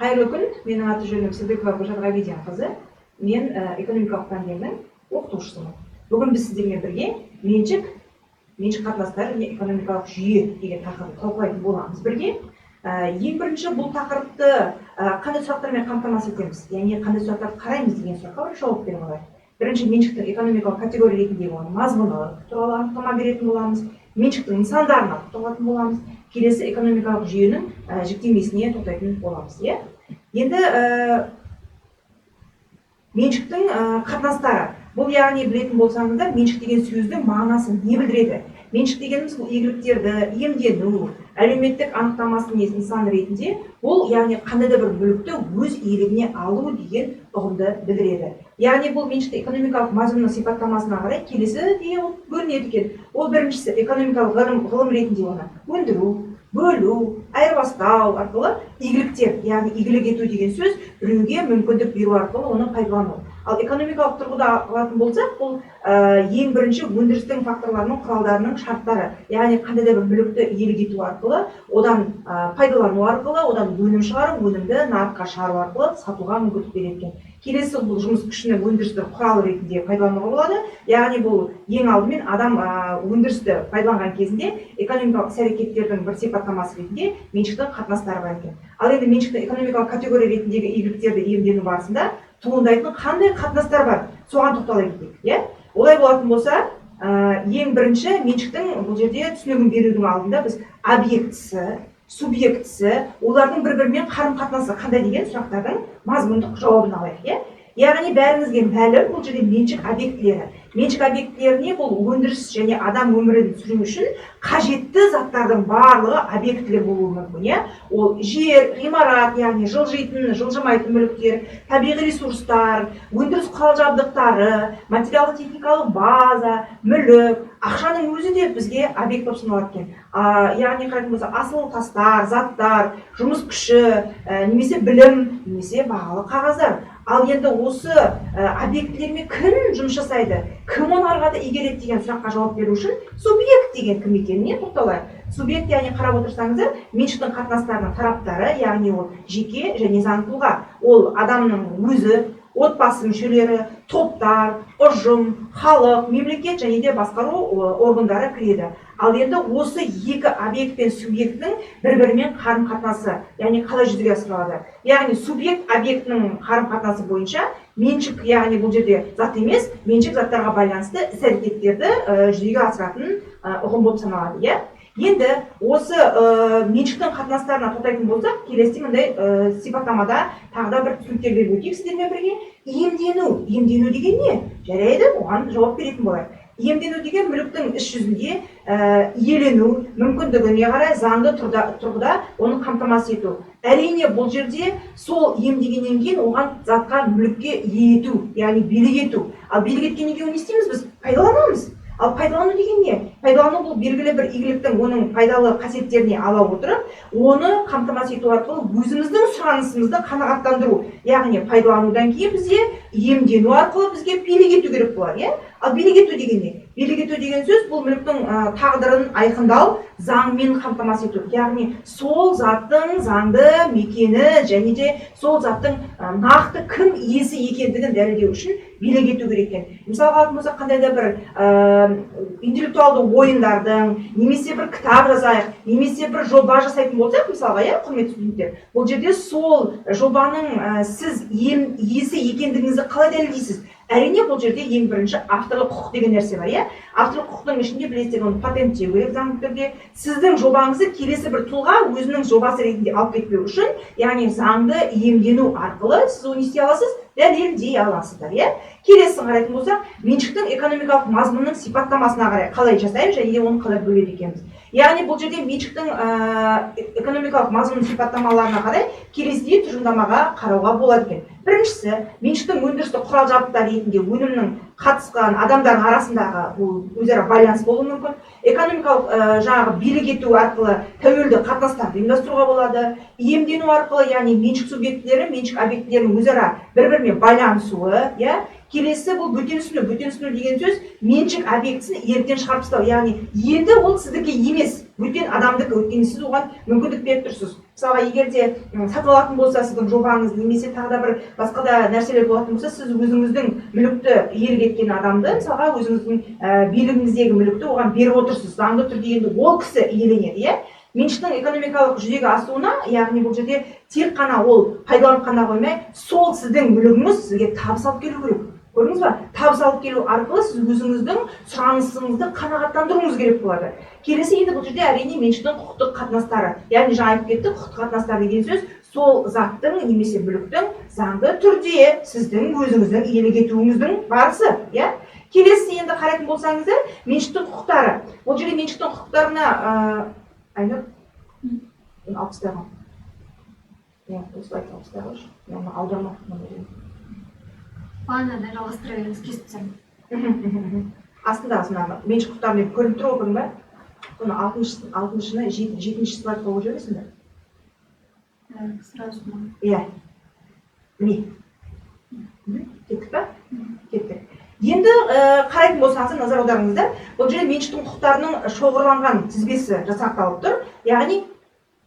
Қайырлы күн, менің аты жөнім Сыдықова Гүлжан Ғабиденқызы. Мен экономикалық пәндердің оқытушысымын. Бүгін біз сіздермен бірге меншік қатынастар және экономикалық жүйе деген тақырыпты талқылайтын боламыз бірге. Ең бірінші бұл тақырыпты қандай сұрақтармен қамтамасыз етеміз, яғни қандай сұрақтарды қараймыз деген сұраққа жауап беріп алайық. Бірінші, меншіктің экономикалық категория ретіндегі оның мазмұны туралы анықтама беретін боламыз. Меншіктің нысандарына тоқталатын боламыз. Келесі экономикалық жүйенің жіктемесіне тоқтайтын боламыз. Енді меншіктің қатынастары. Бұл яғни білетін болсаңыздар, меншік деген сөздің мағынасы не білдіреді? Меншік дегеніміз бұл игіліктерді иемдену, әлеуметтік анықтамасын нысаны ретінде, бұл яғни қандай да бір мүлікті өз иелігіне алу деген ұғымды білдіреді. Яғни бұл меншікті экономикалық мазмұнның сипаттамасына қарай келесі деген бөлінеді екен. Ол біріншісі экономикалық ғылым ретінде оны өндіру, бөлу, айырбастау арқылы игіліктер, яғни игілік ету деген сөз біреуге мүмкіндік беру арқылы оны пайдалану. Ал экономикалық тұрғыда алатын болсақ, бұл ең бірінші өндірістің факторларының, құралдарының шарттары, яғни қандай да бір мүлікті иелік ету арқылы, одан пайдалану арқылы, одан өнім шығару, өнімді нарыққа шығару арқылы сатуға мүмкіндік береді. Келесі бұл жұмыс күшінің өндірістің құралы ретінде пайдалануға болады. Яғни бұл ең алдымен адам өндірісті пайдаланған кезінде экономикалық іс-әрекеттердің бір сипаттамасы ретінде меншіктің қатынастары бар екен. Ал енді меншіктің экономикалық категория ретіндегі игіліктерді иемдену барысында туындайтын қандай қатынастар бар, соған тоқтала кетейік. Олай болатын болса, ең бірінші меншіктің бұл жерде түсінігін берудің алдында біз объектісі, субъектісі, олардың бір-бірімен қарым-қатынасы қандай деген сұрақтардың мазмұндық жауабын алайық. Яғни бәріңізге мәлім, бұл жерде меншік объектілері. Меншік объектілеріне бұл өндіріс және адам өмірін сүру үшін қажетті заттардың барлығы объектілер болуы мүмкін. Ол жер, ғимарат, яғни жылжитын, жылжымайтын мүліктер, табиғи ресурстар, өндіріс құрал-жабдықтары, материалдық-техникалық база, мүлік, ақшаның өзі де бізге объект болып саналады екен. Яғни қарайтын болса, асыл тастар, заттар, жұмыс күші, немесе білім, немесе бағалы қағаздар. Ал енді осы объектілермен кім жұмыс жасайды, кім оны арқада игереді деген сұраққа жауап беру үшін субъект деген кім екеніне тоқталайық. Субъект, яғни қарап отырсаңыздар, меншіктің қатынастарының тараптары, яғни ол жеке және заңды тұлға. Ол адамның өзі, отбасы мүшелері, топтар, ұжым, халық, мемлекет және де басқару органдары кіреді. Ал енді осы екі объект пен субъекттің бір-бірімен қарым-қатынасы, яғни қалай жүзеге асырылады. Яғни субъект объектінің қарым-қатынасы бойынша меншік, яғни бұл жерде зат емес, меншік заттарға байланысты іс-әрекеттерді жүзеге асыратын ұғым болып саналады. Енді осы меншіктің қатынастарына тоқтайтын болсақ, келесі мындай сипаттамада тағы да бір түсініктер беріп өтейік сіздермен бірге. Иемдену деген не? Жарайды, оған жауап беретін болайық. Иемдену деген мүліктің іс жүзінде иелену мүмкіндігіне қарай заңды тұрғыда оны қамтамасыз ету. Әрине бұл жерде сол иемдегеннен кейін оған затқа мүлікке ие ету, яғни билік ету. Ал билік еткеннен кейін не істейміз біз? Пайдаланамыз. Ал пайдалану деген не? Пайдалану бұл белгілі бір игіліктің оның пайдалы қасиеттеріне ала отырып, оны қамтамасыз ету арқылы өзіміздің сұранысымызды қанағаттандыру. Яғни пайдаланудан кейін бізде иемдену арқылы бізге билік ету керек болады. Ал билік ету деген не? Билік ету деген сөз бұл мүліктің тағдырын айқындау, заңмен қамтамасыз ету. Яғни сол заттың заңды мекені және де сол заттың нақты кім иесі екендігін дәлелдеу үшін билік ету керек екен. Мысалға алатын болсақ, қандай да бір интеллектуалды ойындардың, немесе бір кітап жазайық, немесе бір жоба жасайтын болсақ, мысалға, құрметті студенттер, бұл жерде сол жобаның сіз иесі екендігіңізді қалай дәлелдейсіз? Әрине бұл жерде ең бірінші авторлық құқық деген нәрсе бар. Авторлық құқықтың ішінде білесіздер, оны патенттеу керек заңды түрде. Сіздің жобаңызды келесі бір тұлға өзінің жобасы ретінде алып кетпеу үшін, яғни заңды иемдену арқылы сіз оны істей аласыз, дәлелдей аласыздар. Келесі қарайтын болсақ, меншіктің экономикалық мазмұнның сипаттамасына қарай қалай жасаймыз және де оны қалай бөледі екенбіз. Яғни бұл жерде меншіктің экономикалық мазмұнның сипаттамаларына қарай келесідей тұжырымдамаға қарауға болады екен. Біріншісі, меншіктің өндірісті құрал-жабдықтар ретінде өнімнің қатысқан адамдардың арасындағы өзара байланыс болуы мүмкін. Экономикалық жаңағы билік ету арқылы тәуелді қатынастарды ұйымдастыруға болады. Иемдену арқылы, яғни меншік субъектілері, меншік объектілерінің өзара бір-бірімен байланысуы, Келесі бұл бөтенсіну деген сөз меншік объектісін еріктен шығарып тастау. Яғни енді ол сіздікі емес, бөтен адамдікі. Өйткені сіз оған мүмкіндік беріп тұрсыз. Мысалға, егер де сатып алатын болса сіздің жобаңыз, немесе тағы да бір басқа да нәрселер болатын болса, сіз өзіңіздің мүлікті иелік еткен адамды, мысалға өзіңіздің билігіңіздегі мүлікті оған беріп отырсыз. Заңды түрде енді ол кісі иеленеді, иә? Меншіктің экономикалық жүзеге асуына, яғни бұл жерде тек қана ол пайдаланып қана қоймай, сол сіздің мүлігіңіз сізге табыс алып келу керек. Көрдіңіз ба? Табыс алып келу арқылы сіз өзіңіздің сұранысыңызды қанағаттандыруыңыз керек болады. Келесі енді бұл жерде әрине меншіктің құқықтық қатынастары. Яғни жаңа айтып кеттік, құқықтық қатынастар деген сөз сол заттың немесе мүліктің заңды түрде сіздің өзіңіздің иелік етуіңіздің барысы, иә? Келесі енді қарайтын болсаңыздар, меншіктің құқықтары. Бұл жерде меншіктің құқықтарына Айнұр, 60-дағы. Осылай 60-дағы ұш. Оны аударма. Бағана жалғастыра беріңіз, кесіп тастаймын. Астында меншік құқықтарымен көрініп тұр оқырың ба? Оны 6-шыны 7-ші слайд қойып жүресің бе? Сразу ма? Иә. Міне. Кеттік па? Кеттік. Енді қарайтын болсаңыздар, назар аударыңыздар, бұл жерде меншіктің құқықтарының шоғырланған тізбесі жасақталып тұр. Яғни,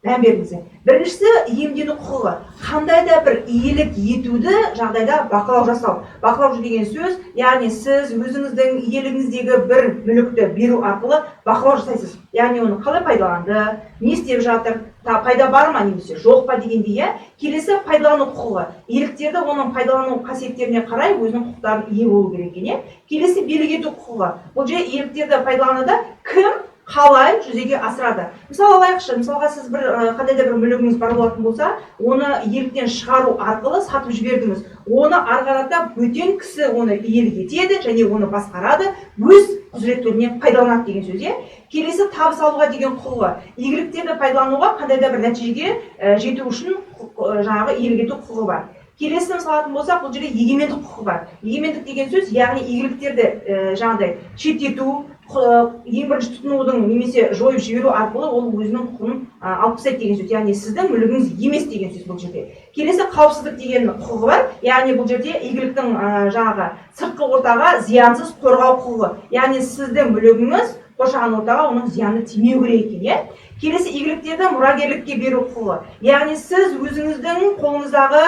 мән беріңіздер. Біріншісі, иемдену құқығы. Қандай да бір иелік етуді жағдайда бақылау жасау. Бақылау деген сөз, яғни сіз өзіңіздің иелігіңіздегі бір мүлікті беру арқылы бақылау жасайсыз. Яғни оны қалай пайдаланды, не істеп жатыр, пайда бар ма немесе жоқ па дегендей. Келесі пайдалану құқығы. Иеліктерді оның пайдалану қасиеттеріне қарай өзінің құқықтарын ие болу керек екен. Келесі билік ету құқығы. Бұл жерде иеліктерді пайдалануда кім қалай жүзеге асырады. Мысалы алайықшы, мысалға сіз бір қандай да бір мүлігіңіз бар болатын болса, оны иеліктен шығару арқылы сатып жібердіңіз. Оны арқарата бөтен кісі оны иелік етеді және оны басқарады, өз құзыреттеріне пайдаланады деген сөз. Келесі табыс алуға деген құқығы. Игіліктерді пайдалануға қандай да бір нәтижеге жету үшін жаңағы иелік ету құқығы бар. Келесі мысалатын болсақ, бұл жерде егемендік құқығы бар. Егемендік деген сөз, яғни игіліктерді жаңағыдай шеттету, ең бірінші тұтынудың немесе жойып жіберу арқылы ол өзінің құқығын алып тастайды деген сөз. Яғни сіздің мүлігіңіз емес деген сөз бұл жерде. Келесі қауіпсіздік деген құқығы бар. Яғни бұл жерде игіліктің жаңағы сыртқы ортаға зиянсыз қорғау құқығы. Яғни сіздің мүлігіңіз қоршаған ортаға оның зияны тимеу керек екен. Келесі игіліктерді мұрагерлікке беру құқығы. Яғни сіз өзіңіздің қолыңыздағы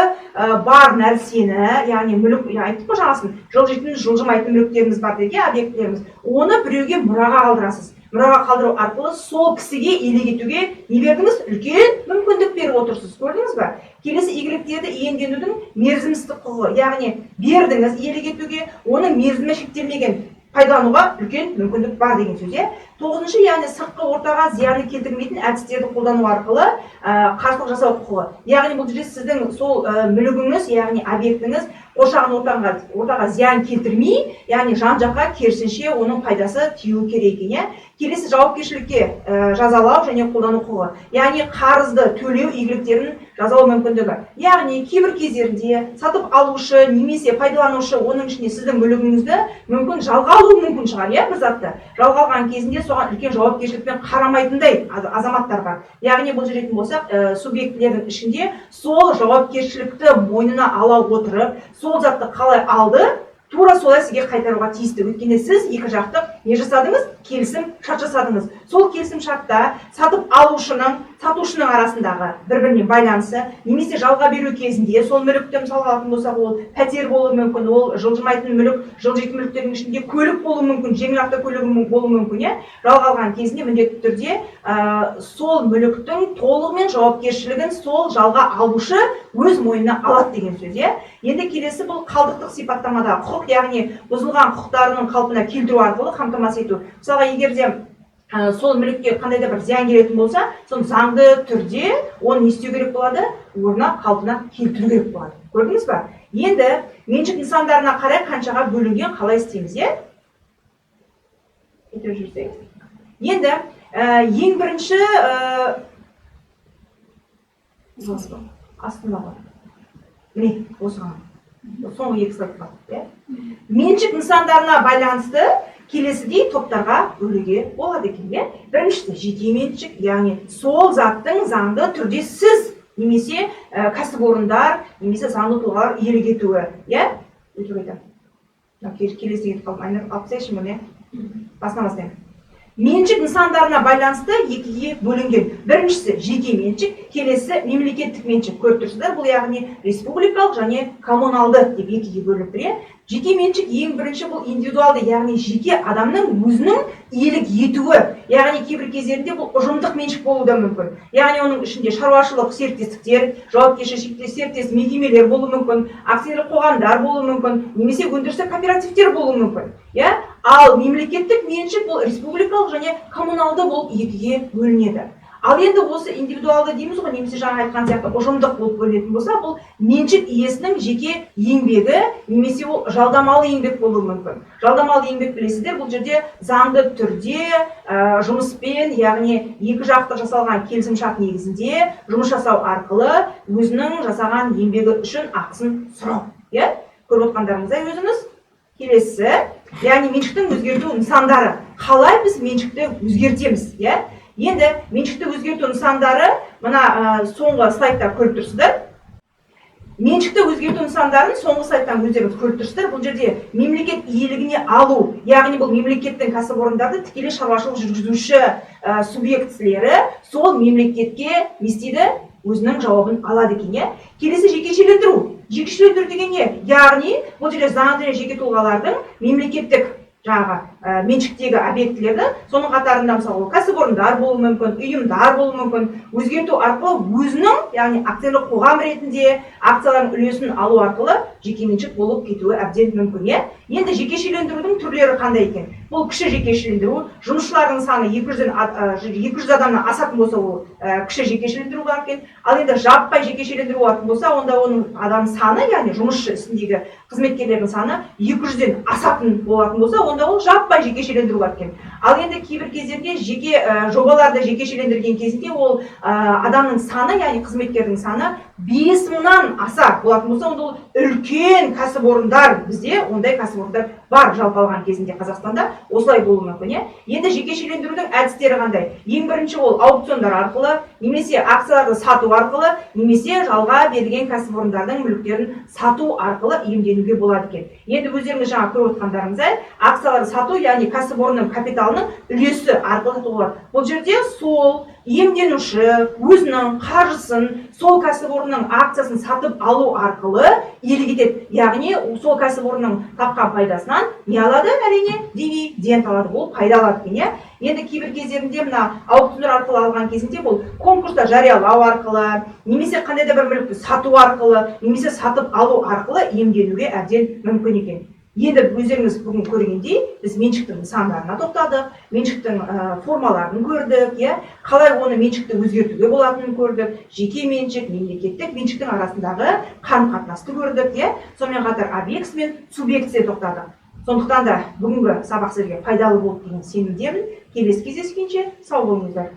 бар нәрсені, яғни мүлік, айттық қой жаңасын, жылжитын, жылжымайтын мүліктеріңіз бар деген объектілеріңіз, оны біреуге мұраға қалдырасыз. Мұраға қалдыру арқылы сол кісіге иелік етуге не бердіңіз? Үлкен мүмкіндік беріп отырсыз. Көрдіңіз ба? Келесі игіліктерді иемденудің мерзімсіздік құқығы. Яғни бердіңіз иелік етуге, оның мерзімі шектелмеген, пайдалануға үлкен мүмкіндік бар деген сөз. 9-шы, яғни сыртқы ортаға зияны келтірмейтін әдістерді қолдану арқылы қарсылық жасау құқығы. Яғни бұл жерде сіздің сол мүлігіңіз, яғни объектіңіз қоршаған ортаға зиян келтірмей, яғни жан-жаққа керісінше оның пайдасы тиюі керек екен. Келесі жауапкершілікке жазалау және қолдану құқығы. Яғни қарызды төлеу игіліктерін жазалау мүмкіндігі. Яғни кейбір кездерінде сатып алушы немесе пайдаланушы оның ішіне сіздің мүлігіңізді мүмкін жалға алуы мүмкін шығар, бір затты. Жалға алған кезінде соған үлкен жауапкершілікпен қарамайтындай азаматтар бар. Яғни бұл жеретін болсақ, субъектілердің ішінде сол жауапкершілікті мойнына ала отырып, сол затты қалай алды, тура солай сізге қайтаруға тиісті. Өйткені сіз екі жақтық не жасадыңыз? Келісім шарт жасадыңыз. Сол келісім шартта сатып алушының, сатушының арасындағы бір-біріне байланысы, немесе жалға беру кезінде сол мүлікті мысалға алатын болсақ, ол пәтер болуы мүмкін, ол жылжымайтын мүлік, жылжитын мүліктердің ішінде көлік болуы мүмкін, жеңіл автокөлігі болуы мүмкін. Жалға алған кезінде міндетті түрде сол мүліктің толығымен жауапкершілігін сол жалға алушы өз мойнына алады деген сөз. Енді келесі бұл қалдықтық сипаттамада құқық, яғни бұзылған құқықтарының қалпына келтіру арқылы қамтамасыз ету. Мысалға, егер де сол мүлікке қандай да бір зиян келетін болса, соны заңды түрде оны не істеу керек болады? Орнына, қалпына келтіру керек болады. Көрдіңіз ба? Енді меншік нысандарына қарай қаншаға бөлінген қалай істейміз, Енді ең бірінші астындағы. Міне, осыған. Соңғы екі слайд бар. Меншік нысандарына байланысты келесідей топтарға бөлуге болады екен. Біріншісі жеке меншік, яғни сол заттың заңды түрде сіз немесе кәсіпорындар немесе заңды тұлғалар иелік етуі. келесі кетіп қалдым. Айнұр, алып тастайыншы мұны. Басынан бастайын. Меншік нысандарына байланысты екіге бөлінген. Біріншісі жеке меншік, келесі мемлекеттік меншік. Көріп тұрсыздар, бұл яғни республикалық және коммуналды деп екіге бөлініп тұр. Жеке меншік ең бірінші бұл индивидуалды, яғни жеке адамның өзінің иелік етуі. Яғни кейбір кездерінде бұл ұжымдық меншік болуы да мүмкін. Яғни оның ішінде шаруашылық серіктестіктер, жауапкершілігі шектеулі серіктес мекемелер болуы мүмкін, акционерлік қоғамдар болуы мүмкін, немесе өндірістік кооперативтер болуы мүмкін. Ал мемлекеттік меншік бұл республикалық және коммуналды болып екіге бөлінеді. Ал енді осы индивидуалды дейміз ғой, немесе жаңа айтқан сияқты ұжымдық болып бөлінетін болса, бұл меншік иесінің жеке еңбегі, немесе ол жалдамалы еңбек болуы мүмкін. Жалдамалы еңбек білесіздер, бұл жерде заңды түрде жұмыспен, яғни екі жақты жасалған келісімшарт негізінде жұмыс жасау арқылы өзінің жасаған еңбегі үшін ақысын сұрау. Көріп отқандарыңыздай өзіңіз. Келесі, яғни меншіктің өзгерту нысандары. Қалай біз меншікті өзгертеміз? Енді меншікті өзгерту нысандары мына соңғы слайдта көріп тұрсыздар. Меншікті өзгерту нысандарын соңғы слайдтан өздеріңіз көріп тұрсыздар. Бұл жерде мемлекет иелігіне алу, яғни бұл мемлекеттің кәсіпорындарды тікелей шаруашылық жүргізуші субъектілері сол мемлекетке не істейді? Өзінің жауабын алады екен. Келесі жекешелендіру. Жекешелендіру деген не? Яғни бұл жерде заңды және жеке тұлғалардың мемлекеттік меншіктегі объектілерді, соның қатарында мысалы кәсіпорындар болуы мүмкін, ұйымдар болуы мүмкін, өзгерту арқылы өзінің, яғни акционерлік қоғам ретінде акциялардың үлесін алу арқылы жекеменшік болып кетуі әбден мүмкін. Енді жекешелендірудің түрлері қандай екен? Бұл кіші жекешелендіру, жұмысшылардың саны 200 адамнан асатын болса, ол кіші жекешелендіру бар екен. Ал енді жаппай жекешелендіру болатын болса, онда оның адам саны, яғни жұмысшы ісіндегі қызметкерлердің саны 200-ден асатын болатын болса, онда ол жаппай жекешелендіру бар екен. Ал енді кейбір кездерде жеке жобаларды жекешелендірген кезінде ол адамның саны, яғни қызметкердің саны 5000-нан аса болатын болса, онда ол үлкен кәсіпорындар, бізде ондай кәсіпорындар бар жалпы алған кезінде Қазақстанда, осылай болуы мүмкін. Енді жекешелендірудің әдістері қандай? Ең бірінші ол аукциондар арқылы, немесе акцияларды сату арқылы, немесе жалға берілген кәсіпорындардың мүліктерін сату арқылы иемденуге болады екен. Енді өздеріңіз жаңа көріп отқандарыңыздай, акцияларды сату, яғни кәсіпорынның капиталының үлесі арқылы сатуға болады. Бұл жерде сол иемденуші өзінің қаржысын сол кәсіпорынның акциясын сатып алу арқылы иелік етеді. Яғни сол кәсіпорынның тапқан пайдасынан не алады? Әрине дивиденд алады, ол пайда алады екен. Енді кейбір кездерінде мына аукциондар арқылы алған кезінде бұл конкурста жариялау арқылы, немесе қандай да бір мүлікті сату арқылы, немесе сатып алу арқылы иемденуге әбден мүмкін екен. Енді өздеріңіз бүгін көргендей, біз меншіктің нысандарына тоқтадық, меншіктің формаларын көрдік, қалай оны меншікті өзгертуге болатынын көрдік, жеке меншік, мемлекеттік меншіктің арасындағы қарым-қатынасты көрдік, сонымен қатар объект мен субъектіде тоқтадық. Сондықтан да бүгінгі сабақ сізге пайдалы болды деген сенімдемін. Келесі кездескенше сау болыңыздар.